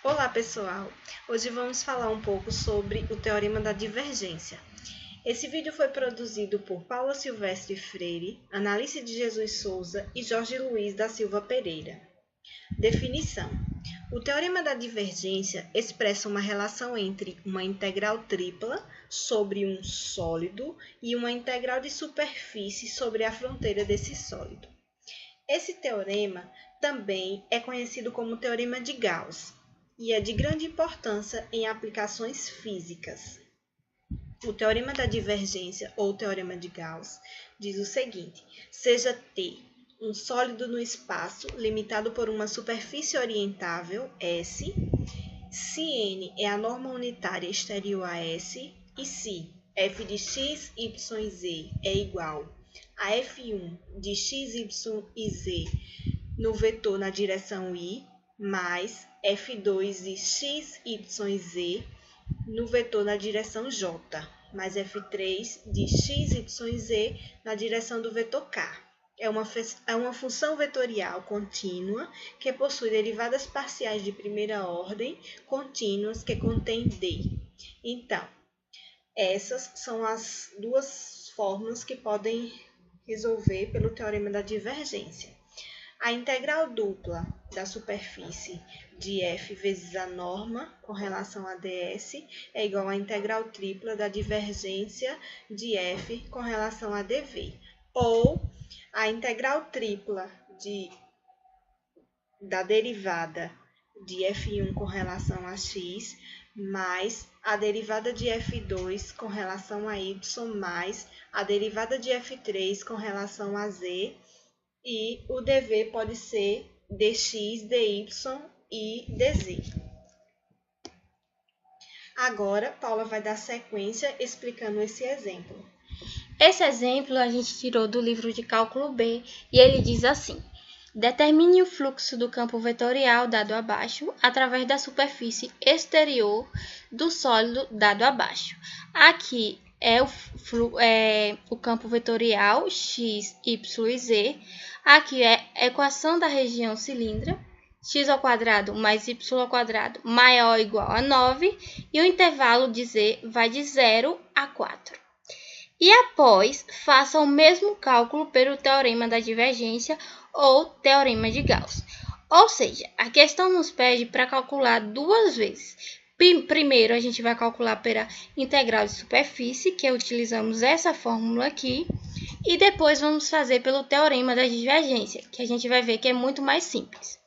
Olá, pessoal! Hoje vamos falar um pouco sobre o Teorema da Divergência. Esse vídeo foi produzido por Paula Silvestre Freire, Analice de Jesus Souza e Jorge Luiz da Silva Pereira. Definição: o Teorema da Divergência expressa uma relação entre uma integral tripla sobre um sólido e uma integral de superfície sobre a fronteira desse sólido. Esse teorema também é conhecido como Teorema de Gauss e é de grande importância em aplicações físicas. O Teorema da Divergência, ou Teorema de Gauss, diz o seguinte: seja T um sólido no espaço limitado por uma superfície orientável, S, se N é a norma unitária exterior a S, e se f de x, y e z é igual a f1 de x, y e z no vetor na direção i, mais f2 de x, y e z no vetor na direção j, mais f3 de x, y e z na direção do vetor k. É uma função vetorial contínua que possui derivadas parciais de primeira ordem contínuas que contém d. Então, essas são as duas fórmulas que podem resolver pelo teorema da divergência. A integral dupla da superfície de f vezes a norma com relação a ds é igual à integral tripla da divergência de f com relação a dv. Ou a integral tripla da derivada de f1 com relação a x mais a derivada de f2 com relação a y mais a derivada de f3 com relação a z, e o dv pode ser dx, dy e dz. Agora, Paula vai dar sequência explicando esse exemplo. Esse exemplo a gente tirou do livro de cálculo B e ele diz assim: determine o fluxo do campo vetorial dado abaixo através da superfície exterior do sólido dado abaixo. Aqui é o campo vetorial x, y e z. Aqui é a equação da região cilíndrica, x² mais y² maior ou igual a 9, e o intervalo de z vai de 0 a 4. E após, faça o mesmo cálculo pelo teorema da divergência ou teorema de Gauss. Ou seja, a questão nos pede para calcular duas vezes. Primeiro, a gente vai calcular pela integral de superfície, que utilizamos essa fórmula aqui, e depois vamos fazer pelo teorema da divergência, que a gente vai ver que é muito mais simples.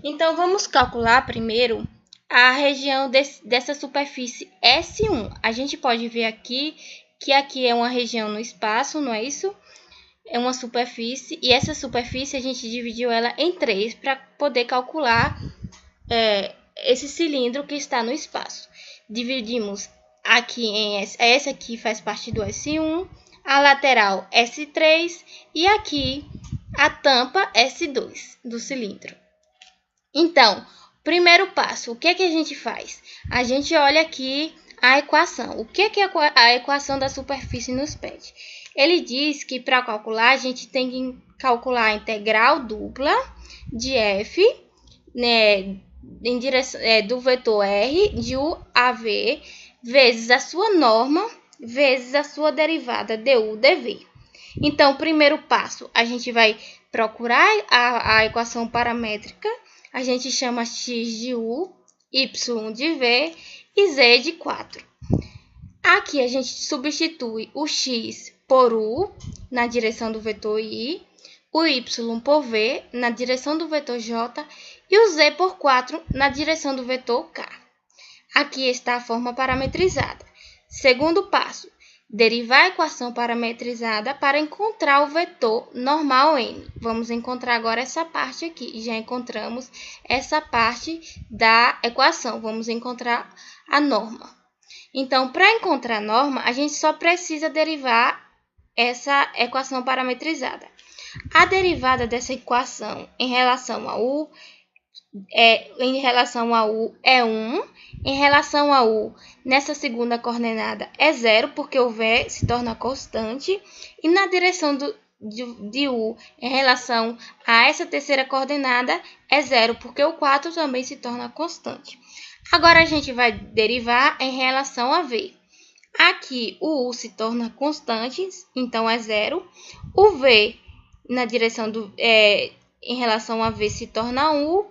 Então, vamos calcular primeiro a região dessa superfície S1. A gente pode ver aqui que aqui é uma região no espaço, não é isso? É uma superfície, e essa superfície a gente dividiu ela em 3 para poder calcular esse cilindro que está no espaço. Dividimos aqui em essa aqui faz parte do S1, a lateral S3 e aqui a tampa S2 do cilindro. Então, primeiro passo, o que é que a gente faz? A gente olha aqui a equação. O que é a equação da superfície nos pede? Ele diz que para calcular, a gente tem que calcular a integral dupla de f, né, em direção, do vetor r de u a v, vezes a sua norma, vezes a sua derivada du dv. Então, primeiro passo, a gente vai procurar a equação paramétrica. A gente chama x de u, y de v e z de 4. Aqui a gente substitui o x por u na direção do vetor i, o y por v na direção do vetor j e o z por 4 na direção do vetor k. Aqui está a forma parametrizada. Segundo passo, derivar a equação parametrizada para encontrar o vetor normal n. Vamos encontrar agora essa parte aqui. Já encontramos essa parte da equação. Vamos encontrar a norma. Então, para encontrar a norma, a gente só precisa derivar essa equação parametrizada. A derivada dessa equação em relação a u é 1, em relação a u, nessa segunda coordenada é 0, porque o v se torna constante, e na direção de U em relação a essa terceira coordenada é 0, porque o 4 também se torna constante. Agora, a gente vai derivar em relação a V. Aqui, o U se torna constante, então é 0. O V, na direção em relação a V, se torna 1.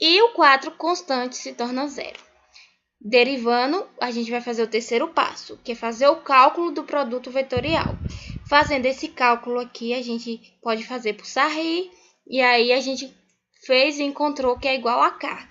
E o 4 constante se torna 0. Derivando, a gente vai fazer o terceiro passo, que é fazer o cálculo do produto vetorial. Fazendo esse cálculo aqui, a gente pode fazer por Sarri, e aí a gente fez e encontrou que é igual a K.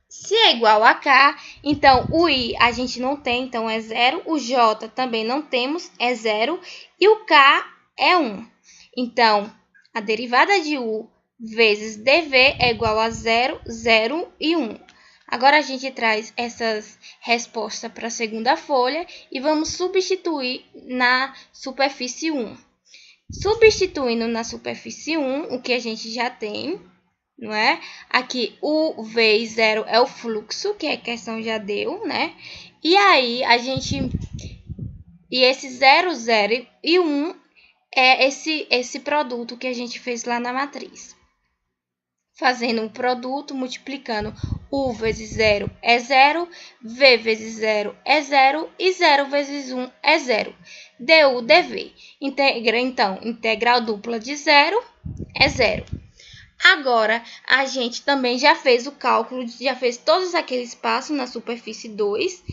Se é igual a K, então o I a gente não tem, então é 0. O J também não temos, é 0. E o K é 1. Então, a derivada de U vezes dV é igual a 0, 0 e 1. Agora, a gente traz essas respostas para a segunda folha e vamos substituir na superfície 1. Substituindo na superfície 1, o que a gente já tem, não é? Aqui, o V e 0 é o fluxo, que a questão já deu, né? E aí, esse 0, 0 e 1 é esse produto que a gente fez lá na matriz. Fazendo um produto, multiplicando U vezes 0 é 0, V vezes 0 é 0 e 0 vezes 1 é 0. Du, dV. Então, integral dupla de 0 é 0. Agora, a gente também já fez o cálculo, já fez todos aqueles passos na superfície 2.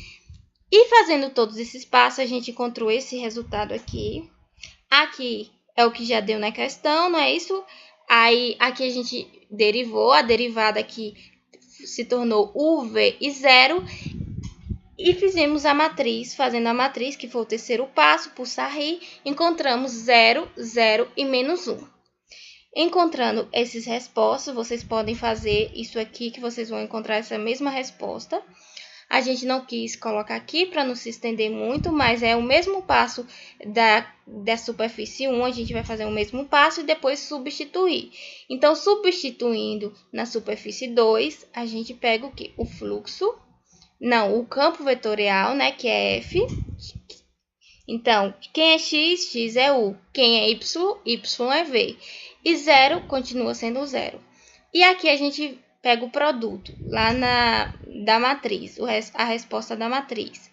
E fazendo todos esses passos, a gente encontrou esse resultado aqui. Aqui é o que já deu na questão, não é isso? Aí, aqui a gente derivou, a derivada aqui se tornou UV e 0. E fizemos a matriz, fazendo a matriz, que foi o terceiro passo, por Sarri, encontramos 0, 0 e menos 1. Encontrando essas respostas, vocês podem fazer isso aqui, que vocês vão encontrar essa mesma resposta. A gente não quis colocar aqui para não se estender muito, mas é o mesmo passo da superfície 1, a gente vai fazer o mesmo passo e depois substituir. Então, substituindo na superfície 2, a gente pega o quê? O fluxo, não, o campo vetorial, né, que é F. Então, quem é X, X é U. Quem é Y, Y é V. E 0 continua sendo 0. E aqui a gente pega o produto lá da matriz, a resposta da matriz.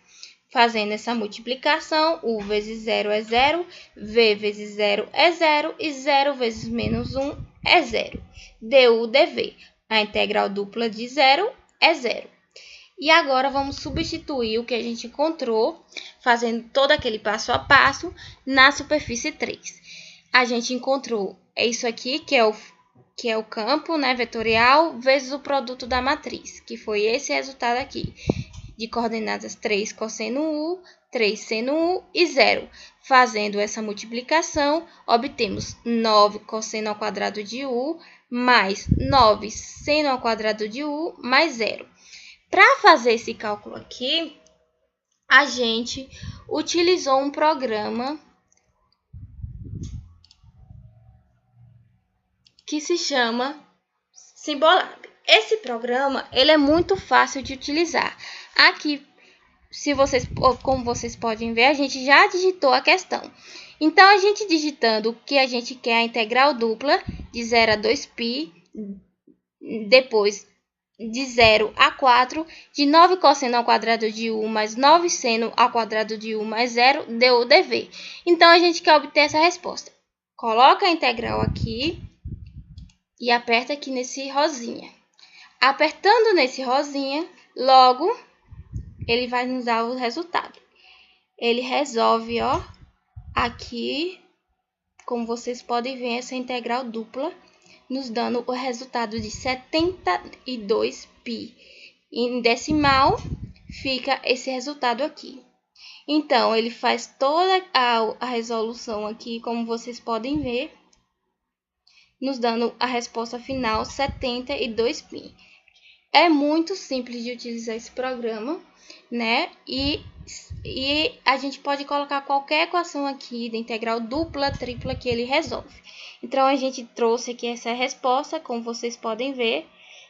Fazendo essa multiplicação, U vezes 0 é 0, V vezes 0 é 0 e 0 vezes menos 1 é 0. Du, dV. A integral dupla de 0 é 0. E agora vamos substituir o que a gente encontrou, fazendo todo aquele passo a passo, na superfície 3. A gente encontrou isso aqui, que é o campo, né, vetorial, vezes o produto da matriz, que foi esse resultado aqui, de coordenadas 3 cosseno U, 3 seno U e 0. Fazendo essa multiplicação, obtemos 9 cosseno ao quadrado de U, mais 9 seno ao quadrado de U, mais 0. Para fazer esse cálculo aqui, a gente utilizou um programa que se chama Symbolab. Esse programa, ele é muito fácil de utilizar. Aqui, como vocês podem ver, a gente já digitou a questão. Então, a gente digitando o que a gente quer, a integral dupla de 0 a 2π, depois de 0 a 4, de 9 cosseno ao quadrado de U mais 9 seno ao quadrado de U mais 0, du, dV. Então, a gente quer obter essa resposta. Coloca a integral aqui e aperta aqui nesse rosinha. Apertando nesse rosinha, logo, ele vai nos dar o resultado. Ele resolve, ó, aqui, como vocês podem ver, essa integral dupla, nos dando o resultado de 72π. Em decimal, fica esse resultado aqui. Então, ele faz toda a resolução aqui, como vocês podem ver, nos dando a resposta final, 72π. É muito simples de utilizar esse programa, né? E a gente pode colocar qualquer equação aqui da integral dupla, tripla que ele resolve. Então, a gente trouxe aqui essa resposta, como vocês podem ver,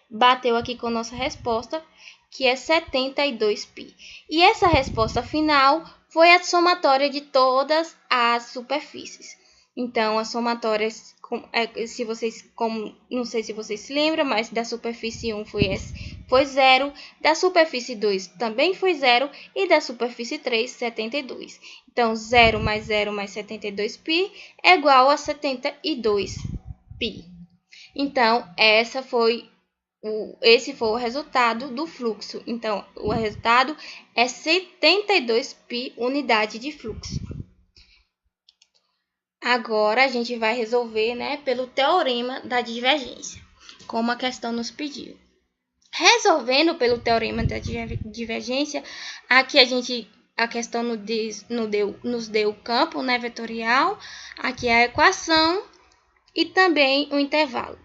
bateu aqui com nossa resposta, que é 72π. E essa resposta final foi a somatória de todas as superfícies. Então, a somatória, se vocês, não sei se vocês se lembram, mas da superfície 1 foi 0, da superfície 2 também foi 0 e da superfície 3, 72. Então, 0 mais 72π é igual a 72π. Então, esse foi o resultado do fluxo. Então, o resultado é 72π unidade de fluxo. Agora, a gente vai resolver, né, pelo teorema da divergência, como a questão nos pediu. Resolvendo pelo teorema da divergência, aqui a questão nos deu o campo, né, vetorial, aqui a equação e também o intervalo.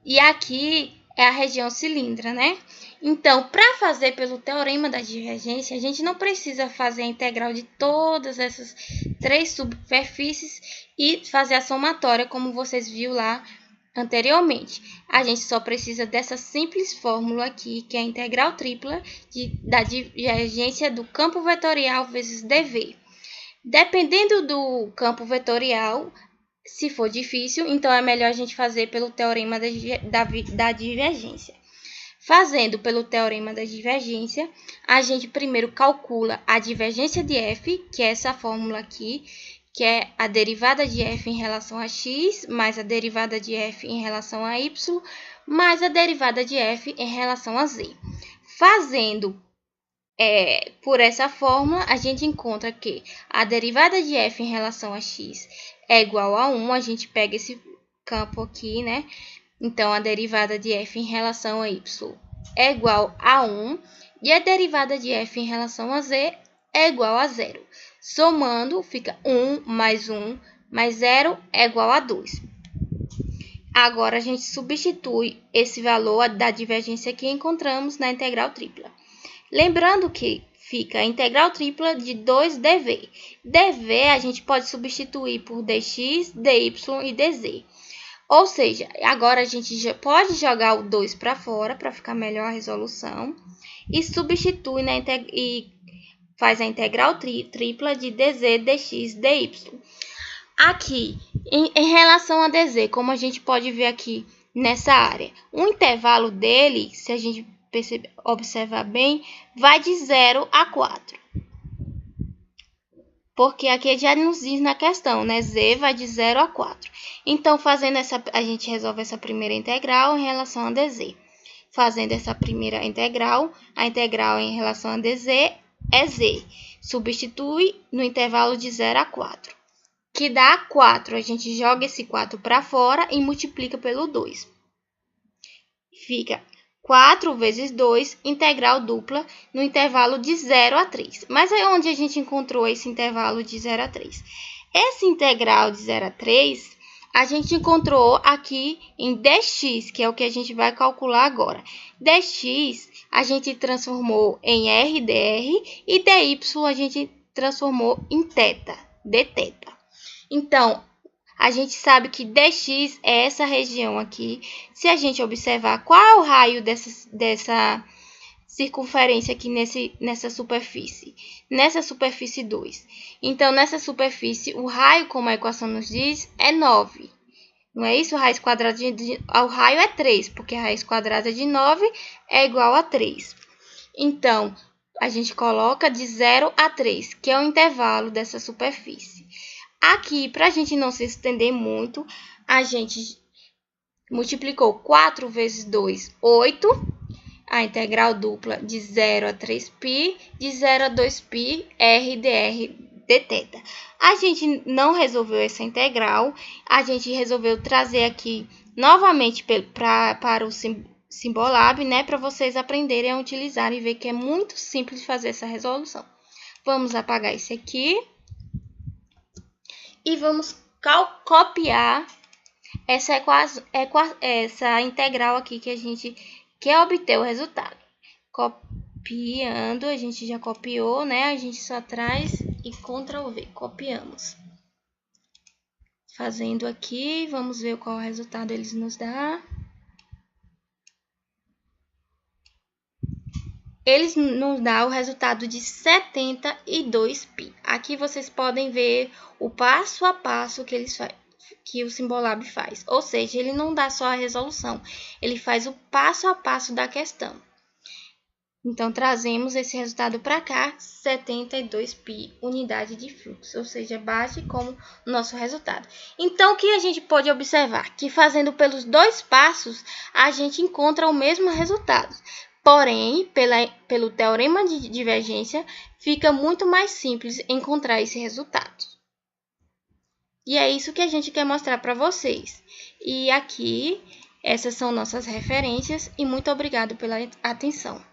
E aqui é a região cilíndrica, né? Então, para fazer pelo teorema da divergência, a gente não precisa fazer a integral de todas essas 3 superfícies e fazer a somatória, como vocês viram lá anteriormente. A gente só precisa dessa simples fórmula aqui, que é a integral tripla da divergência do campo vetorial vezes dv. Dependendo do campo vetorial, se for difícil, então é melhor a gente fazer pelo teorema da divergência. Fazendo pelo teorema da divergência, a gente primeiro calcula a divergência de f, que é essa fórmula aqui, que é a derivada de f em relação a x, mais a derivada de f em relação a y, mais a derivada de f em relação a z. Fazendo por essa fórmula, a gente encontra que a derivada de f em relação a x é igual a 1, a gente pega esse campo aqui, né? Então, a derivada de f em relação a y é igual a 1 e a derivada de f em relação a z é igual a 0. Somando, fica 1 mais 0 é igual a 2. Agora, a gente substitui esse valor da divergência que encontramos na integral tripla. Lembrando que fica a integral tripla de 2dv. dv a gente pode substituir por dx, dy e dz. Ou seja, agora a gente já pode jogar o 2 para fora para ficar melhor a resolução e substitui e faz a integral tripla de dz, dx, dy. Aqui, em relação a dz, como a gente pode ver aqui nessa área, o intervalo dele, se a gente observar bem, vai de 0 a 4. Porque aqui já nos diz na questão, né? Z vai de 0 a 4. Então, a gente resolve essa primeira integral em relação a dz. Fazendo essa primeira integral, a integral em relação a dz é z. Substitui no intervalo de 0 a 4. Que dá 4. A gente joga esse 4 para fora e multiplica pelo 2. Fica 4 vezes 2, integral dupla, no intervalo de 0 a 3. Mas é onde a gente encontrou esse intervalo de 0 a 3. Esse integral de 0 a 3, a gente encontrou aqui em dx, que é o que a gente vai calcular agora. dx, a gente transformou em rdr e dy a gente transformou em dθ. Então, a gente sabe que dx é essa região aqui. Se a gente observar qual é o raio dessa circunferência aqui nessa superfície. Nessa superfície 2. Então, nessa superfície, o raio, como a equação nos diz, é 9. Não é isso? Raiz quadrada o raio é 3, porque a raiz quadrada de 9 é igual a 3. Então, a gente coloca de 0 a 3, que é o intervalo dessa superfície. Aqui, para a gente não se estender muito, a gente multiplicou 4 vezes 2, 8. A integral dupla de 0 a 3π, de 0 a 2π, rdr dθ. A gente não resolveu essa integral, a gente resolveu trazer aqui novamente para o Symbolab, né, para vocês aprenderem a utilizar e ver que é muito simples fazer essa resolução. Vamos apagar esse aqui. E vamos copiar essa integral aqui que a gente quer obter o resultado. Copiando, a gente já copiou, né? A gente só traz e Ctrl+V, copiamos. Fazendo aqui, vamos ver qual resultado eles nos dá. eles nos dão o resultado de 72π. Aqui vocês podem ver o passo a passo que o Symbolab faz. Ou seja, ele não dá só a resolução, ele faz o passo a passo da questão. Então, trazemos esse resultado para cá, 72π unidade de fluxo, ou seja, bate como nosso resultado. Então, o que a gente pode observar? Que fazendo pelos dois passos, a gente encontra o mesmo resultado. Porém, pelo teorema de divergência, fica muito mais simples encontrar esse resultado. E é isso que a gente quer mostrar para vocês. E aqui, essas são nossas referências e muito obrigado pela atenção.